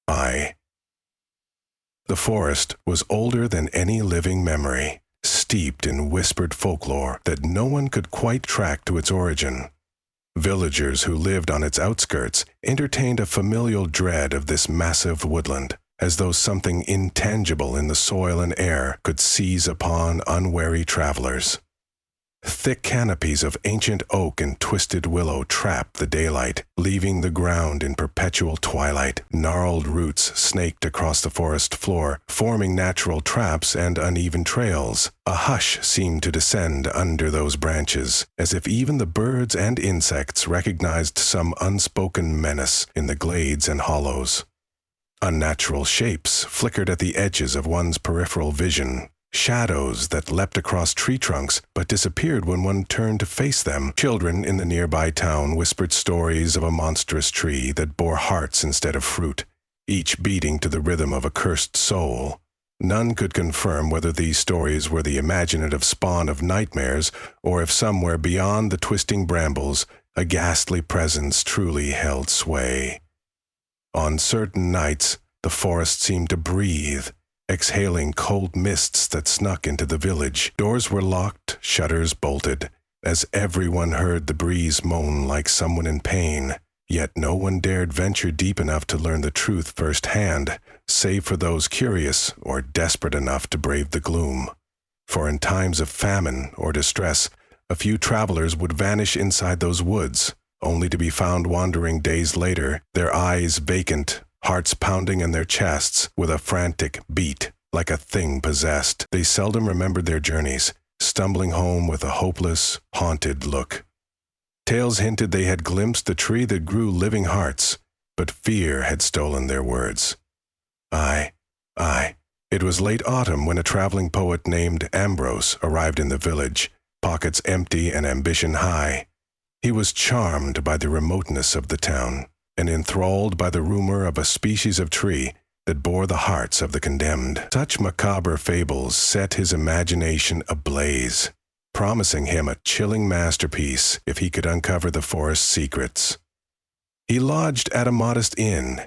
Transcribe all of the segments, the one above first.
I. The forest was older than any living memory, steeped in whispered folklore that no one could quite track to its origin. Villagers who lived on its outskirts entertained a familial dread of this massive woodland, as though something intangible in the soil and air could seize upon unwary travelers. Thick canopies of ancient oak and twisted willow trapped the daylight, leaving the ground in perpetual twilight. Gnarled roots snaked across the forest floor, forming natural traps and uneven trails. A hush seemed to descend under those branches, as if even the birds and insects recognized some unspoken menace in the glades and hollows. Unnatural shapes flickered at the edges of one's peripheral vision. Shadows that leapt across tree trunks but disappeared when one turned to face them. Children in the nearby town whispered stories of a monstrous tree that bore hearts instead of fruit, each beating to the rhythm of a cursed soul. None could confirm whether these stories were the imaginative spawn of nightmares or if somewhere beyond the twisting brambles a ghastly presence truly held sway. On certain nights, the forest seemed to breathe, exhaling cold mists that snuck into the village. Doors were locked, shutters bolted, as everyone heard the breeze moan like someone in pain. Yet no one dared venture deep enough to learn the truth firsthand, save for those curious or desperate enough to brave the gloom. For in times of famine or distress, a few travelers would vanish inside those woods, only to be found wandering days later, their eyes vacant, hearts pounding in their chests with a frantic beat, like a thing possessed. They seldom remembered their journeys, stumbling home with a hopeless, haunted look. Tales hinted they had glimpsed the tree that grew living hearts, but fear had stolen their words. Aye. It was late autumn when a traveling poet named Ambrose arrived in the village, pockets empty and ambition high. He was charmed by the remoteness of the town, and enthralled by the rumor of a species of tree that bore the hearts of the condemned. Such macabre fables set his imagination ablaze, promising him a chilling masterpiece if he could uncover the forest's secrets. He lodged at a modest inn,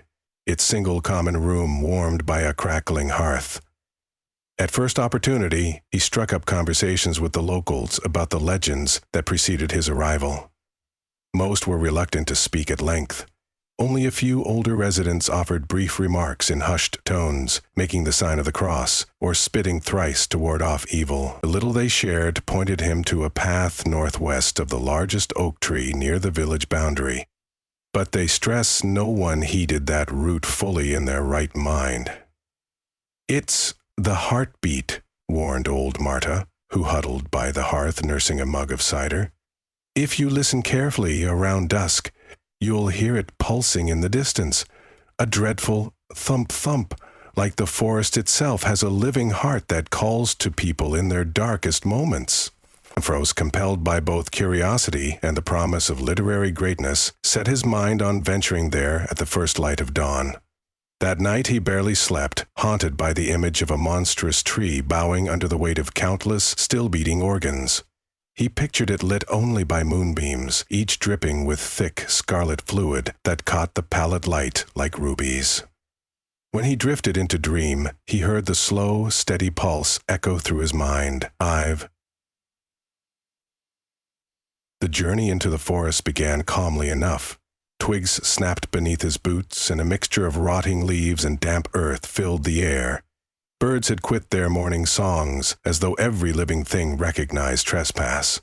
its single common room warmed by a crackling hearth. At first opportunity, he struck up conversations with the locals about the legends that preceded his arrival. Most were reluctant to speak at length. Only a few older residents offered brief remarks in hushed tones, making the sign of the cross, or spitting thrice to ward off evil. The little they shared pointed him to a path northwest of the largest oak tree near the village boundary. But they stress no one heeded that route fully in their right mind. "It's the heartbeat," warned old Marta, who huddled by the hearth nursing a mug of cider. "If you listen carefully around dusk, you'll hear it pulsing in the distance, a dreadful thump-thump, like the forest itself has a living heart that calls to people in their darkest moments." Ambrose, compelled by both curiosity and the promise of literary greatness, set his mind on venturing there at the first light of dawn. That night he barely slept, haunted by the image of a monstrous tree bowing under the weight of countless, still-beating organs. He pictured it lit only by moonbeams, each dripping with thick, scarlet fluid that caught the pallid light like rubies. When he drifted into dream, he heard the slow, steady pulse echo through his mind. The journey into the forest began calmly enough. Twigs snapped beneath his boots, and a mixture of rotting leaves and damp earth filled the air. Birds had quit their morning songs, as though every living thing recognized trespass.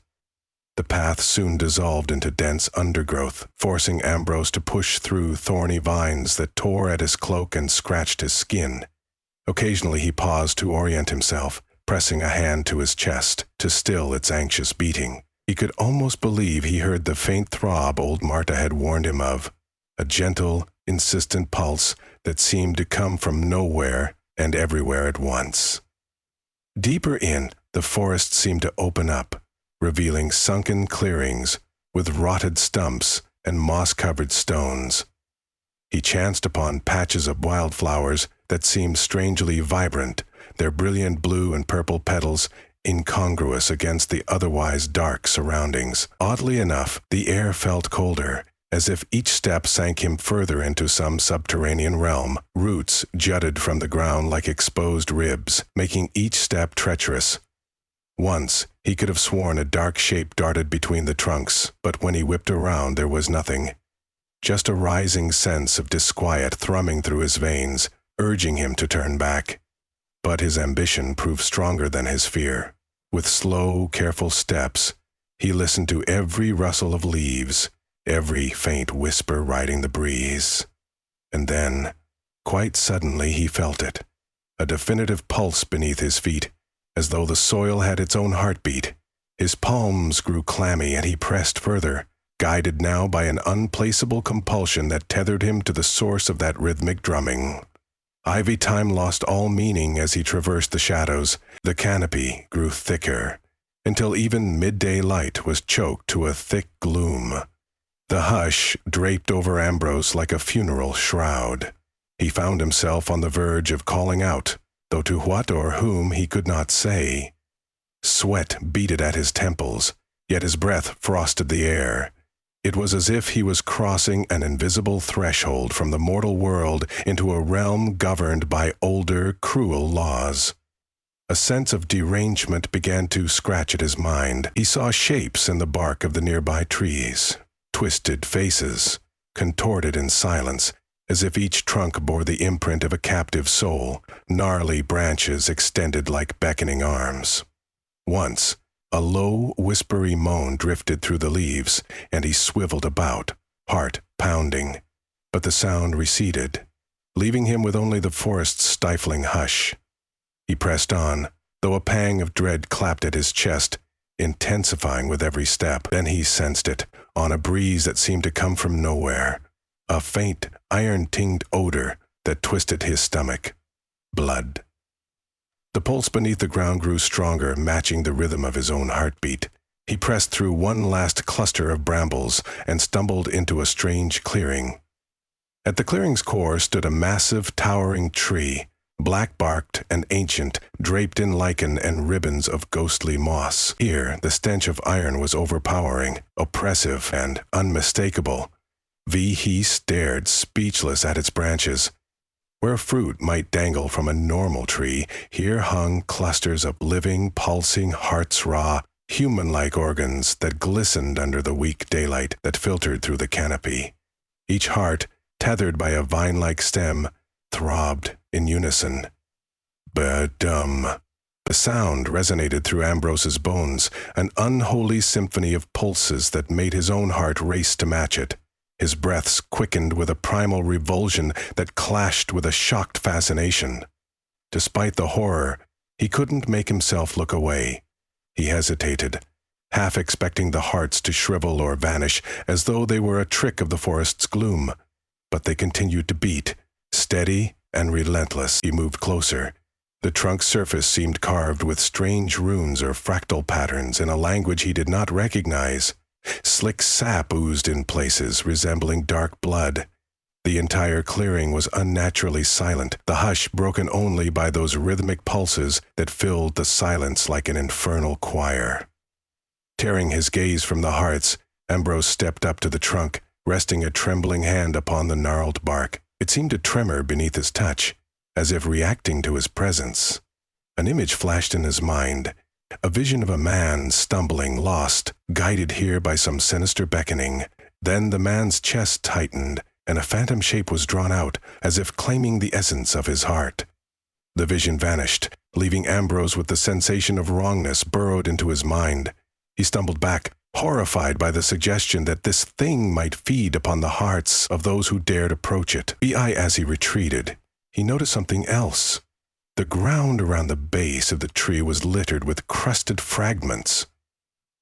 The path soon dissolved into dense undergrowth, forcing Ambrose to push through thorny vines that tore at his cloak and scratched his skin. Occasionally he paused to orient himself, pressing a hand to his chest to still its anxious beating. He could almost believe he heard the faint throb old Marta had warned him of, a gentle, insistent pulse that seemed to come from nowhere and everywhere at once. Deeper in, the forest seemed to open up, revealing sunken clearings with rotted stumps and moss-covered stones. He chanced upon patches of wildflowers that seemed strangely vibrant, their brilliant blue and purple petals incongruous against the otherwise dark surroundings. Oddly enough, the air felt colder, As if each step sank him further into some subterranean realm, roots jutted from the ground like exposed ribs, making each step treacherous. Once, he could have sworn a dark shape darted between the trunks, but when he whipped around there was nothing. Just a rising sense of disquiet thrumming through his veins, urging him to turn back. But his ambition proved stronger than his fear. With slow, careful steps, he listened to every rustle of leaves, every faint whisper riding the breeze. And then, quite suddenly, he felt it, a definitive pulse beneath his feet, as though the soil had its own heartbeat. His palms grew clammy and he pressed further, guided now by an unplaceable compulsion that tethered him to the source of that rhythmic drumming. Ivy time lost all meaning as he traversed the shadows. The canopy grew thicker, until even midday light was choked to a thick gloom. The hush draped over Ambrose like a funeral shroud. He found himself on the verge of calling out, though to what or whom he could not say. Sweat beaded at his temples, yet his breath frosted the air. It was as if he was crossing an invisible threshold from the mortal world into a realm governed by older, cruel laws. A sense of derangement began to scratch at his mind. He saw shapes in the bark of the nearby trees, twisted faces, contorted in silence, as if each trunk bore the imprint of a captive soul, gnarly branches extended like beckoning arms. Once, a low, whispery moan drifted through the leaves, and he swiveled about, heart pounding. But the sound receded, leaving him with only the forest's stifling hush. He pressed on, though a pang of dread clapped at his chest, intensifying with every step. Then he sensed it, on a breeze that seemed to come from nowhere, a faint, iron-tinged odor that twisted his stomach. Blood. The pulse beneath the ground grew stronger, matching the rhythm of his own heartbeat. He pressed through one last cluster of brambles and stumbled into a strange clearing. At the clearing's core stood a massive, towering tree, black-barked and ancient, draped in lichen and ribbons of ghostly moss. Here, the stench of iron was overpowering, oppressive, and unmistakable. He stared, speechless, at its branches. Where fruit might dangle from a normal tree, here hung clusters of living, pulsing, hearts-raw, human-like organs that glistened under the weak daylight that filtered through the canopy. Each heart, tethered by a vine-like stem, throbbed in unison. Ba-dum. The sound resonated through Ambrose's bones, an unholy symphony of pulses that made his own heart race to match it. His breaths quickened with a primal revulsion that clashed with a shocked fascination. Despite the horror, he couldn't make himself look away. He hesitated, half expecting the hearts to shrivel or vanish as though they were a trick of the forest's gloom. But they continued to beat, steady and relentless. He moved closer. The trunk's surface seemed carved with strange runes or fractal patterns in a language he did not recognize. Slick sap oozed in places, resembling dark blood. The entire clearing was unnaturally silent, the hush broken only by those rhythmic pulses that filled the silence like an infernal choir. Tearing his gaze from the hearts, Ambrose stepped up to the trunk, resting a trembling hand upon the gnarled bark. It seemed to tremor beneath his touch, as if reacting to his presence. An image flashed in his mind, a vision of a man stumbling, lost, guided here by some sinister beckoning. Then the man's chest tightened, and a phantom shape was drawn out, as if claiming the essence of his heart. The vision vanished, leaving Ambrose with the sensation of wrongness burrowed into his mind. He stumbled back, horrified by the suggestion that this thing might feed upon the hearts of those who dared approach it. As he retreated, he noticed something else. The ground around the base of the tree was littered with crusted fragments,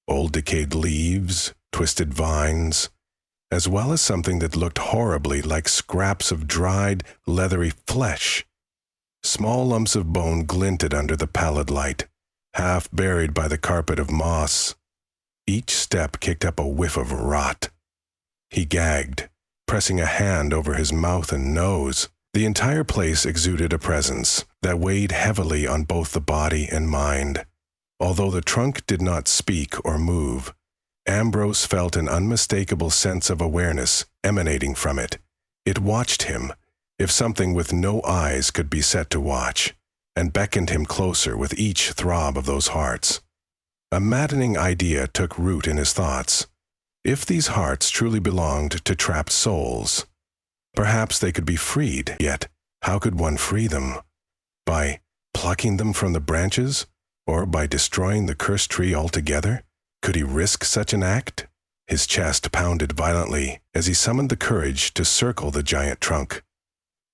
old decayed leaves, twisted vines, as well as something that looked horribly like scraps of dried, leathery flesh. Small lumps of bone glinted under the pallid light, half buried by the carpet of moss. Each step kicked up a whiff of rot. He gagged, pressing a hand over his mouth and nose. The entire place exuded a presence that weighed heavily on both the body and mind. Although the trunk did not speak or move, Ambrose felt an unmistakable sense of awareness emanating from it. It watched him, if something with no eyes could be set to watch, and beckoned him closer with each throb of those hearts. A maddening idea took root in his thoughts. If these hearts truly belonged to trapped souls, perhaps they could be freed, yet how could one free them? By plucking them from the branches, or by destroying the cursed tree altogether? Could he risk such an act? His chest pounded violently as he summoned the courage to circle the giant trunk.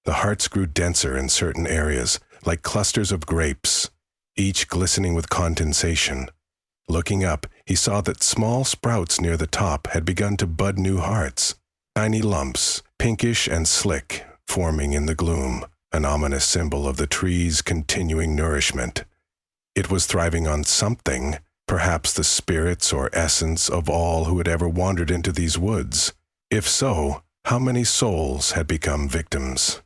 The hearts grew denser in certain areas, like clusters of grapes, each glistening with condensation. Looking up, he saw that small sprouts near the top had begun to bud new hearts, tiny lumps, pinkish and slick, forming in the gloom, an ominous symbol of the tree's continuing nourishment. It was thriving on something, perhaps the spirits or essence of all who had ever wandered into these woods. If so, how many souls had become victims?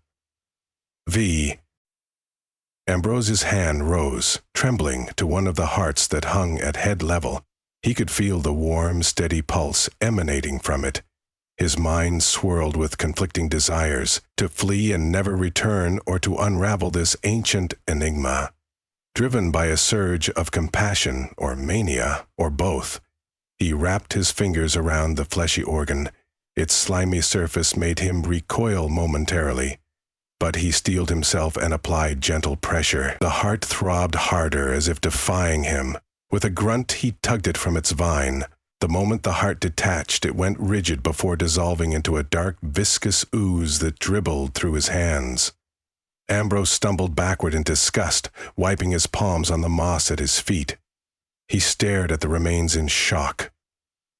Ambrose's hand rose, trembling, to one of the hearts that hung at head level. He could feel the warm, steady pulse emanating from it. His mind swirled with conflicting desires, to flee and never return or to unravel this ancient enigma. Driven by a surge of compassion or mania, or both, he wrapped his fingers around the fleshy organ. Its slimy surface made him recoil momentarily, but he steeled himself and applied gentle pressure. The heart throbbed harder as if defying him. With a grunt, he tugged it from its vine. The moment the heart detached, it went rigid before dissolving into a dark, viscous ooze that dribbled through his hands. Ambrose stumbled backward in disgust, wiping his palms on the moss at his feet. He stared at the remains in shock.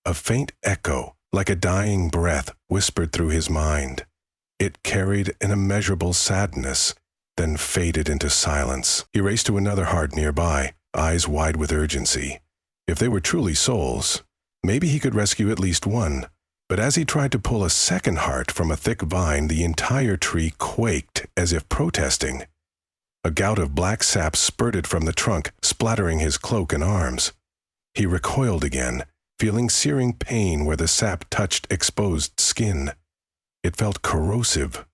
A faint echo, like a dying breath, whispered through his mind. It carried an immeasurable sadness, then faded into silence. He raced to another heart nearby, eyes wide with urgency. If they were truly souls, maybe he could rescue at least one. But as he tried to pull a second heart from a thick vine, the entire tree quaked as if protesting. A gout of black sap spurted from the trunk, splattering his cloak and arms. He recoiled again, feeling searing pain where the sap touched exposed skin. It felt corrosive.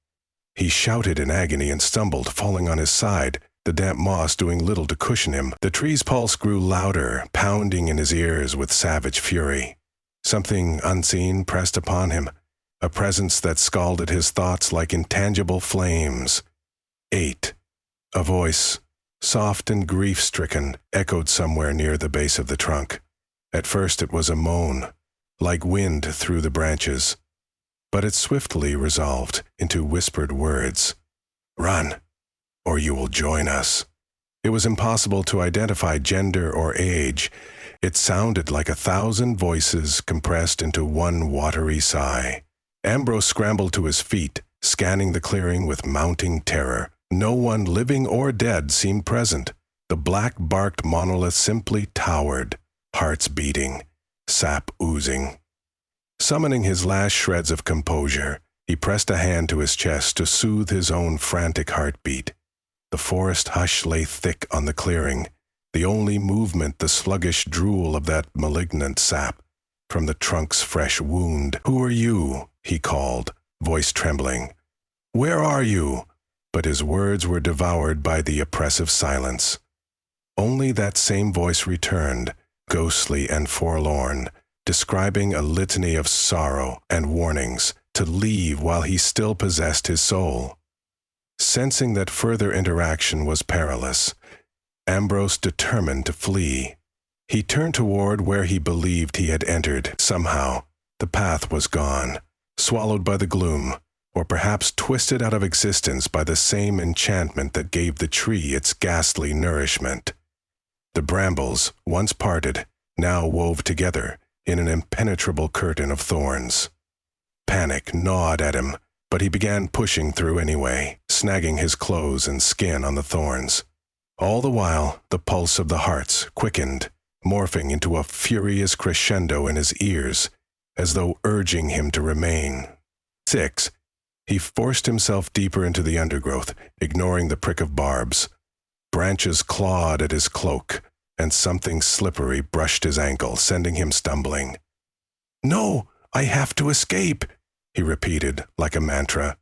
He shouted in agony and stumbled, falling on his side, the damp moss doing little to cushion him. The tree's pulse grew louder, pounding in his ears with savage fury. Something unseen pressed upon him, a presence that scalded his thoughts like intangible flames. 8. A voice, soft and grief-stricken, echoed somewhere near the base of the trunk. At first it was a moan, like wind through the branches, but it swiftly resolved into whispered words. "Run, or you will join us." It was impossible to identify gender or age. It sounded like 1,000 voices compressed into one watery sigh. Ambrose scrambled to his feet, scanning the clearing with mounting terror. No one, living or dead, seemed present. The black-barked monolith simply towered, hearts beating, sap oozing. Summoning his last shreds of composure, he pressed a hand to his chest to soothe his own frantic heartbeat. The forest hush lay thick on the clearing, the only movement the sluggish drool of that malignant sap from the trunk's fresh wound. "Who are you?" he called, voice trembling. "Where are you?" But his words were devoured by the oppressive silence. Only that same voice returned, ghostly and forlorn, describing a litany of sorrow and warnings to leave while he still possessed his soul. Sensing that further interaction was perilous, Ambrose determined to flee. He turned toward where he believed he had entered. Somehow, the path was gone, swallowed by the gloom, or perhaps twisted out of existence by the same enchantment that gave the tree its ghastly nourishment. The brambles, once parted, now wove together in an impenetrable curtain of thorns. Panic gnawed at him, but he began pushing through anyway, snagging his clothes and skin on the thorns. All the while, the pulse of the hearts quickened, morphing into a furious crescendo in his ears, as though urging him to remain. 6. He forced himself deeper into the undergrowth, ignoring the prick of barbs. Branches clawed at his cloak, and something slippery brushed his ankle, sending him stumbling. "No, I have to escape," he repeated like a mantra.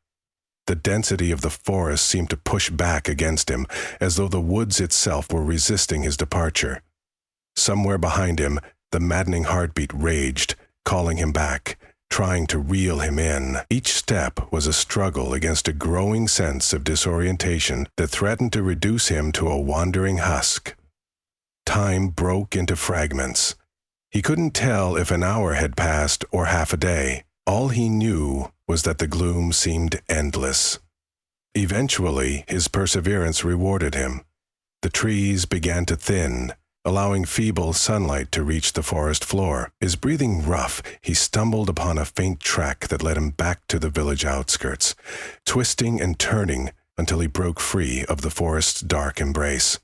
The density of the forest seemed to push back against him, as though the woods itself were resisting his departure. Somewhere behind him, the maddening heartbeat raged, calling him back, trying to reel him in. Each step was a struggle against a growing sense of disorientation that threatened to reduce him to a wandering husk. Time broke into fragments. He couldn't tell if an hour had passed or half a day. All he knew was that the gloom seemed endless. Eventually, his perseverance rewarded him. The trees began to thin, allowing feeble sunlight to reach the forest floor. His breathing rough, he stumbled upon a faint track that led him back to the village outskirts, twisting and turning until he broke free of the forest's dark embrace.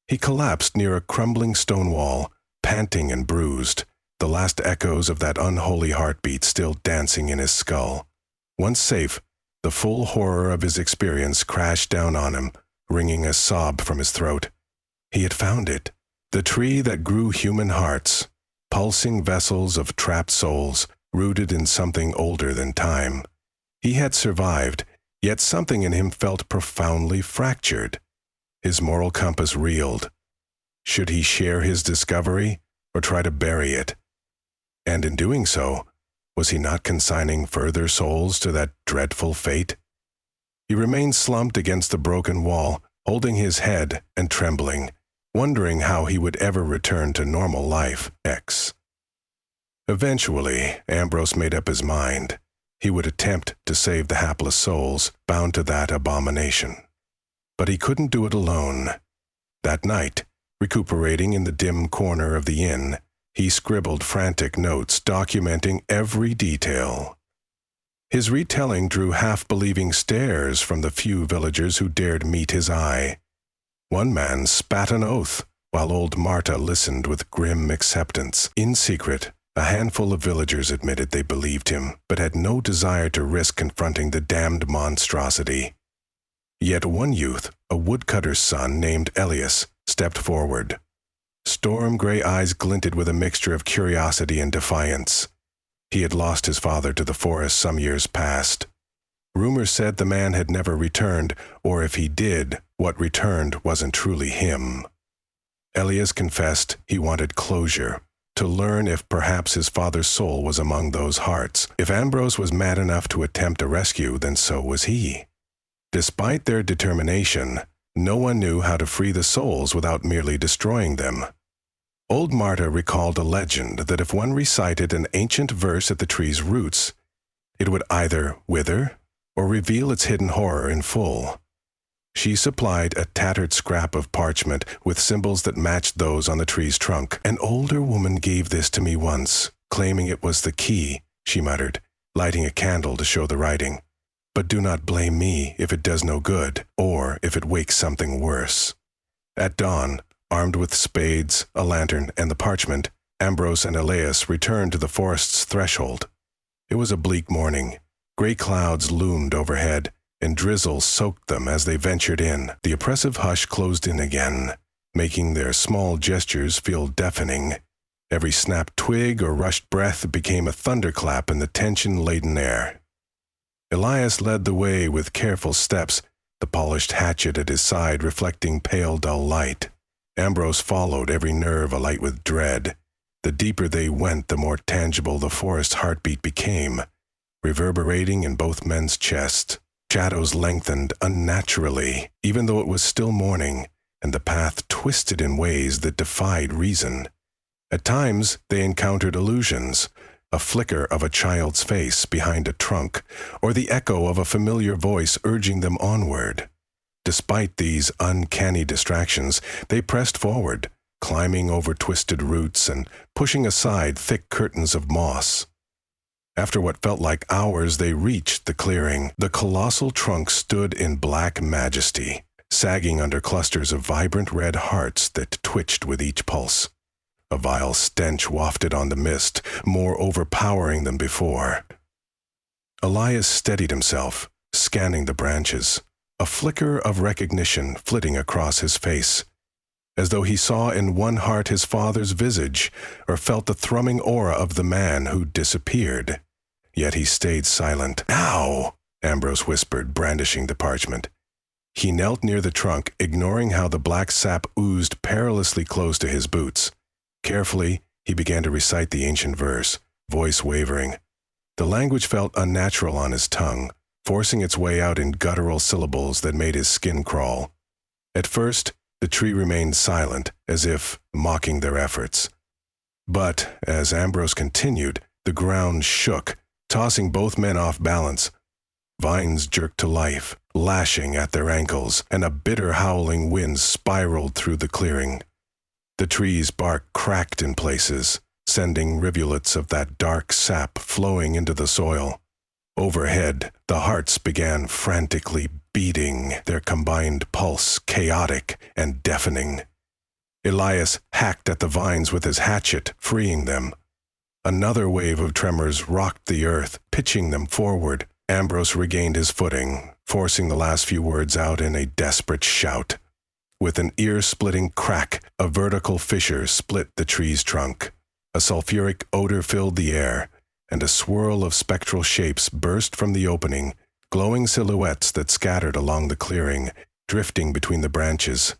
He collapsed near a crumbling stone wall, panting and bruised, the last echoes of that unholy heartbeat still dancing in his skull. Once safe, the full horror of his experience crashed down on him, wringing a sob from his throat. He had found it. The tree that grew human hearts, pulsing vessels of trapped souls, rooted in something older than time. He had survived, yet something in him felt profoundly fractured. His moral compass reeled. Should he share his discovery or try to bury it? And in doing so, was he not consigning further souls to that dreadful fate? He remained slumped against the broken wall, holding his head and trembling, wondering how he would ever return to normal life. Eventually, Ambrose made up his mind. He would attempt to save the hapless souls bound to that abomination. But he couldn't do it alone. That night, recuperating in the dim corner of the inn, he scribbled frantic notes documenting every detail. His retelling drew half-believing stares from the few villagers who dared meet his eye. One man spat an oath, while old Marta listened with grim acceptance. In secret, a handful of villagers admitted they believed him, but had no desire to risk confronting the damned monstrosity. Yet one youth, a woodcutter's son named Elias, stepped forward. Storm-gray eyes glinted with a mixture of curiosity and defiance. He had lost his father to the forest some years past. Rumors said the man had never returned, or if he did, what returned wasn't truly him. Elias confessed he wanted closure, to learn if perhaps his father's soul was among those hearts. If Ambrose was mad enough to attempt a rescue, then so was he. Despite their determination, no one knew how to free the souls without merely destroying them. Old Marta recalled a legend that if one recited an ancient verse at the tree's roots, it would either wither or reveal its hidden horror in full. She supplied a tattered scrap of parchment with symbols that matched those on the tree's trunk. "An older woman gave this to me once, claiming it was the key," she muttered, lighting a candle to show the writing. "But do not blame me if it does no good, or if it wakes something worse." At dawn, armed with spades, a lantern, and the parchment, Ambrose and Elias returned to the forest's threshold. It was a bleak morning. Gray clouds loomed overhead, and drizzle soaked them as they ventured in. The oppressive hush closed in again, making their small gestures feel deafening. Every snapped twig or rushed breath became a thunderclap in the tension-laden air. Elias led the way with careful steps, the polished hatchet at his side reflecting pale, dull light. Ambrose followed, every nerve alight with dread. The deeper they went, the more tangible the forest heartbeat became, reverberating in both men's chests. Shadows lengthened unnaturally, even though it was still morning, and the path twisted in ways that defied reason. At times, they encountered illusions, a flicker of a child's face behind a trunk, or the echo of a familiar voice urging them onward. Despite these uncanny distractions, they pressed forward, climbing over twisted roots and pushing aside thick curtains of moss. After what felt like hours, they reached the clearing. The colossal trunk stood in black majesty, sagging under clusters of vibrant red hearts that twitched with each pulse. A vile stench wafted on the mist, more overpowering than before. Elias steadied himself, scanning the branches, a flicker of recognition flitting across his face. as though he saw in one heart his father's visage, or felt the thrumming aura of the man who disappeared. Yet he stayed silent. "Now!" Ambrose whispered, brandishing the parchment. He knelt near the trunk, ignoring how the black sap oozed perilously close to his boots. Carefully, he began to recite the ancient verse, voice wavering. The language felt unnatural on his tongue, forcing its way out in guttural syllables that made his skin crawl. At first, the tree remained silent, as if mocking their efforts. But, as Ambrose continued, the ground shook, tossing both men off balance. Vines jerked to life, lashing at their ankles, and a bitter howling wind spiraled through the clearing. The tree's bark cracked in places, sending rivulets of that dark sap flowing into the soil. Overhead, the hearts began frantically beating, their combined pulse chaotic and deafening. Elias hacked at the vines with his hatchet, freeing them. Another wave of tremors rocked the earth, pitching them forward. Ambrose regained his footing, forcing the last few words out in a desperate shout. With an ear-splitting crack, a vertical fissure split the tree's trunk. A sulfuric odor filled the air, and a swirl of spectral shapes burst from the opening, glowing silhouettes that scattered along the clearing, drifting between the branches.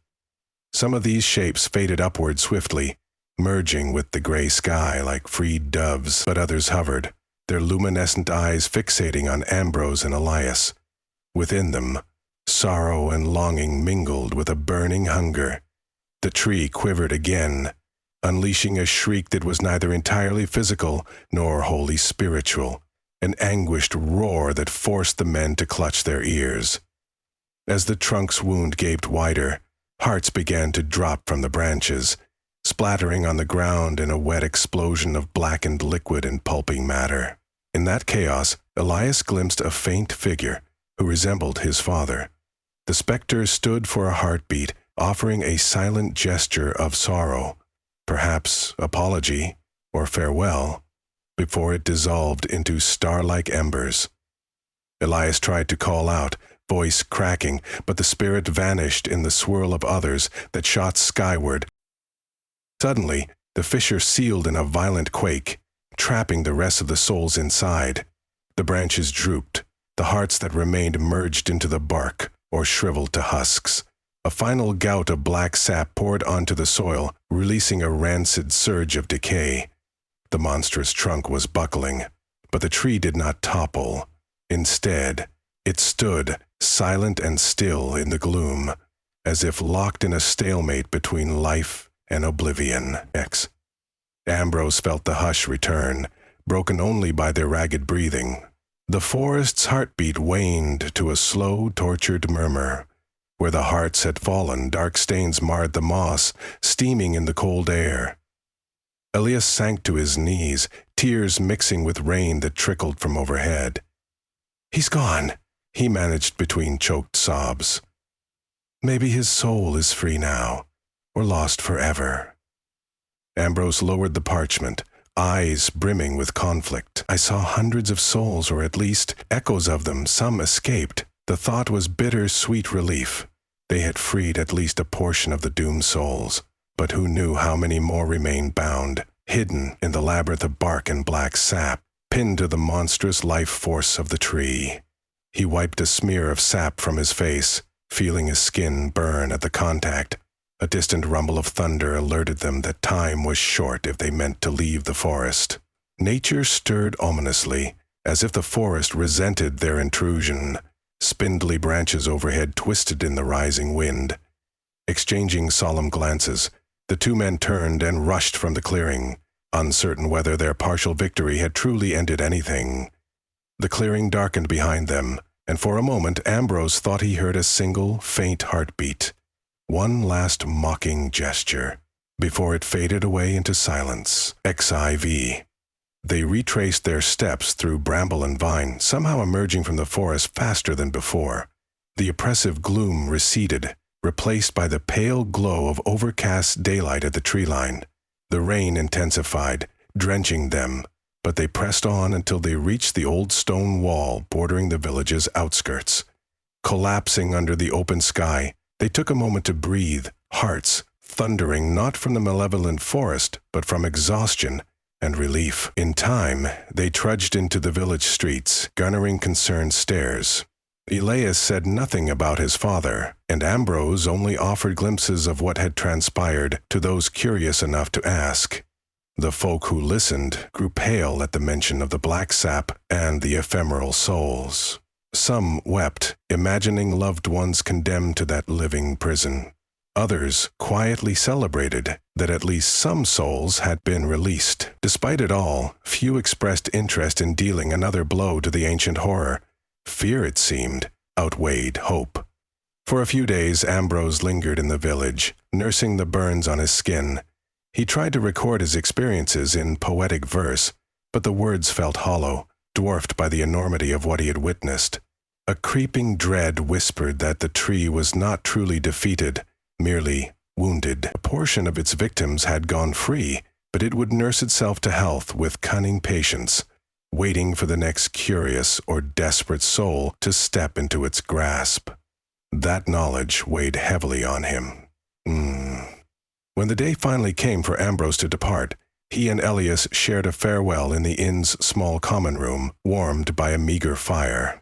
Some of these shapes faded upward swiftly, merging with the gray sky like freed doves, but others hovered, their luminescent eyes fixating on Ambrose and Elias. Within them, sorrow and longing mingled with a burning hunger. The tree quivered again, unleashing a shriek that was neither entirely physical nor wholly spiritual, an anguished roar that forced the men to clutch their ears. As the trunk's wound gaped wider, hearts began to drop from the branches, splattering on the ground in a wet explosion of blackened liquid and pulping matter. In that chaos, Elias glimpsed a faint figure who resembled his father. The specter stood for a heartbeat, offering a silent gesture of sorrow, perhaps apology or farewell, before it dissolved into star-like embers. Elias tried to call out, voice cracking, but the spirit vanished in the swirl of others that shot skyward. Suddenly, the fissure sealed in a violent quake, trapping the rest of the souls inside. The branches drooped, the hearts that remained merged into the bark or shriveled to husks. A final gout of black sap poured onto the soil, releasing a rancid surge of decay. The monstrous trunk was buckling, but the tree did not topple. Instead, it stood, silent and still in the gloom, as if locked in a stalemate between life and oblivion. Ambrose felt the hush return, broken only by their ragged breathing. The forest's heartbeat waned to a slow, tortured murmur. Where the hearts had fallen, dark stains marred the moss, steaming in the cold air. Elias sank to his knees, tears mixing with rain that trickled from overhead. "He's gone," he managed between choked sobs. "Maybe his soul is free now, or lost forever." Ambrose lowered the parchment, eyes brimming with conflict. "I saw hundreds of souls, or at least echoes of them. Some escaped." The thought was bitter-sweet relief. They had freed at least a portion of the doomed souls, but who knew how many more remained bound, hidden in the labyrinth of bark and black sap, pinned to the monstrous life force of the tree. He wiped a smear of sap from his face, feeling his skin burn at the contact. A distant rumble of thunder alerted them that time was short if they meant to leave the forest. Nature stirred ominously, as if the forest resented their intrusion. Spindly branches overhead twisted in the rising wind. Exchanging solemn glances, the two men turned and rushed from the clearing, uncertain whether their partial victory had truly ended anything. The clearing darkened behind them, and for a moment Ambrose thought he heard a single, faint heartbeat. One last mocking gesture, before it faded away into silence. XIV. They retraced their steps through bramble and vine, somehow emerging from the forest faster than before. The oppressive gloom receded, replaced by the pale glow of overcast daylight at the tree line. The rain intensified, drenching them, but they pressed on until they reached the old stone wall bordering the village's outskirts. Collapsing under the open sky, they took a moment to breathe, hearts thundering not from the malevolent forest, but from exhaustion and relief. In time, they trudged into the village streets, garnering concerned stares. Elias said nothing about his father, and Ambrose only offered glimpses of what had transpired to those curious enough to ask. The folk who listened grew pale at the mention of the black sap and the ephemeral souls. Some wept, imagining loved ones condemned to that living prison. Others quietly celebrated that at least some souls had been released. Despite it all, few expressed interest in dealing another blow to the ancient horror. Fear, it seemed, outweighed hope. For a few days, Ambrose lingered in the village, nursing the burns on his skin. He tried to record his experiences in poetic verse, but the words felt hollow, dwarfed by the enormity of what he had witnessed. A creeping dread whispered that the tree was not truly defeated, merely wounded. A portion of its victims had gone free, but it would nurse itself to health with cunning patience, waiting for the next curious or desperate soul to step into its grasp. That knowledge weighed heavily on him. When the day finally came for Ambrose to depart, he and Elias shared a farewell in the inn's small common room, warmed by a meager fire.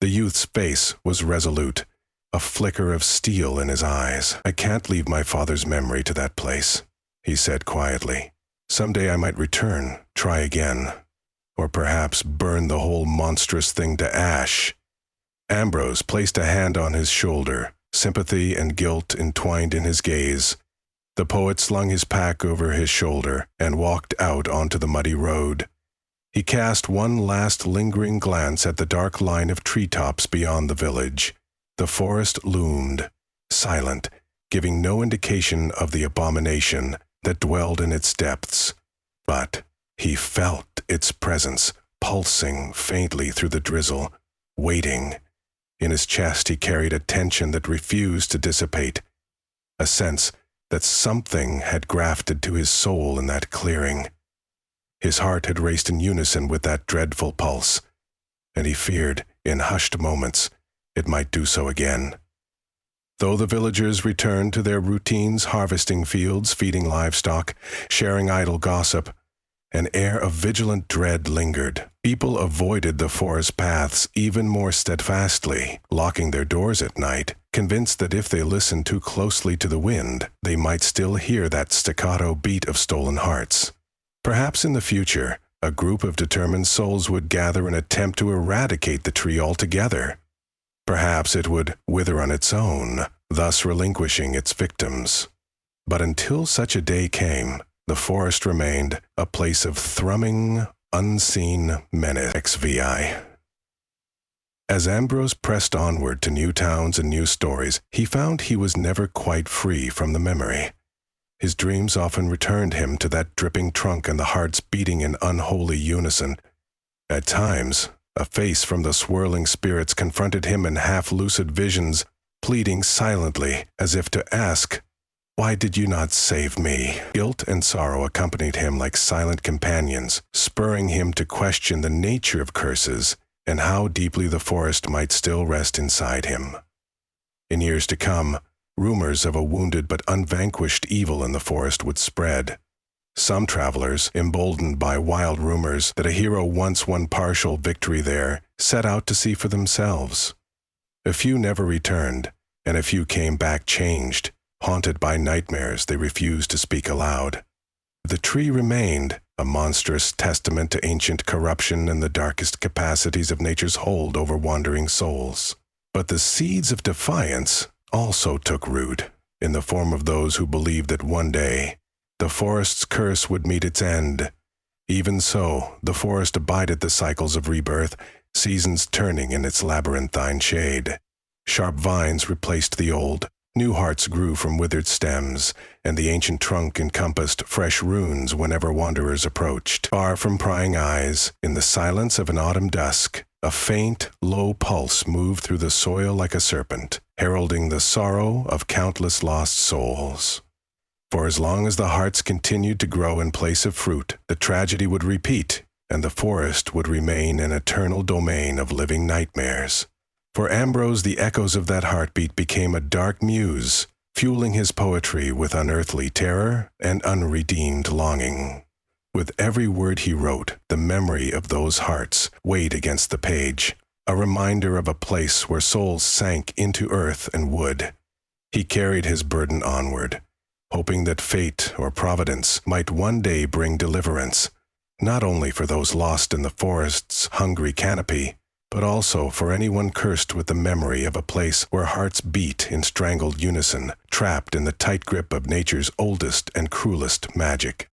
The youth's face was resolute, a flicker of steel in his eyes. "I can't leave my father's memory to that place," he said quietly. "Someday I might return, try again, or perhaps burn the whole monstrous thing to ash." Ambrose placed a hand on his shoulder, sympathy and guilt entwined in his gaze. The poet slung his pack over his shoulder and walked out onto the muddy road. He cast one last lingering glance at the dark line of treetops beyond the village. The forest loomed, silent, giving no indication of the abomination that dwelled in its depths. But he felt its presence, pulsing faintly through the drizzle, waiting. In his chest he carried a tension that refused to dissipate, a sense that something had grafted to his soul in that clearing. His heart had raced in unison with that dreadful pulse, and he feared, in hushed moments, it might do so again. Though the villagers returned to their routines, harvesting fields, feeding livestock, sharing idle gossip, an air of vigilant dread lingered. People avoided the forest paths even more steadfastly, locking their doors at night, convinced that if they listened too closely to the wind, they might still hear that staccato beat of stolen hearts. Perhaps in the future, a group of determined souls would gather and attempt to eradicate the tree altogether. Perhaps it would wither on its own, thus relinquishing its victims. But until such a day came, the forest remained a place of thrumming, unseen menace. XVI. As Ambrose pressed onward to new towns and new stories, he found he was never quite free from the memory. His dreams often returned him to that dripping trunk and the hearts beating in unholy unison. At times, a face from the swirling spirits confronted him in half-lucid visions, pleading silently as if to ask, "Why did you not save me?" Guilt and sorrow accompanied him like silent companions, spurring him to question the nature of curses and how deeply the forest might still rest inside him. In years to come, rumors of a wounded but unvanquished evil in the forest would spread. Some travelers, emboldened by wild rumors that a hero once won partial victory there, set out to see for themselves. A few never returned, and a few came back changed, haunted by nightmares they refused to speak aloud. The tree remained, a monstrous testament to ancient corruption and the darkest capacities of nature's hold over wandering souls. But the seeds of defiance also took root, in the form of those who believed that one day the forest's curse would meet its end. Even so, the forest abided the cycles of rebirth, seasons turning in its labyrinthine shade. Sharp vines replaced the old, new hearts grew from withered stems, and the ancient trunk encompassed fresh runes whenever wanderers approached. Far from prying eyes, in the silence of an autumn dusk, a faint, low pulse moved through the soil like a serpent, heralding the sorrow of countless lost souls. For as long as the hearts continued to grow in place of fruit, the tragedy would repeat, and the forest would remain an eternal domain of living nightmares. For Ambrose, the echoes of that heartbeat became a dark muse, fueling his poetry with unearthly terror and unredeemed longing. With every word he wrote, the memory of those hearts weighed against the page, a reminder of a place where souls sank into earth and wood. He carried his burden onward, hoping that fate or providence might one day bring deliverance, not only for those lost in the forest's hungry canopy, but also for anyone cursed with the memory of a place where hearts beat in strangled unison, trapped in the tight grip of nature's oldest and cruelest magic.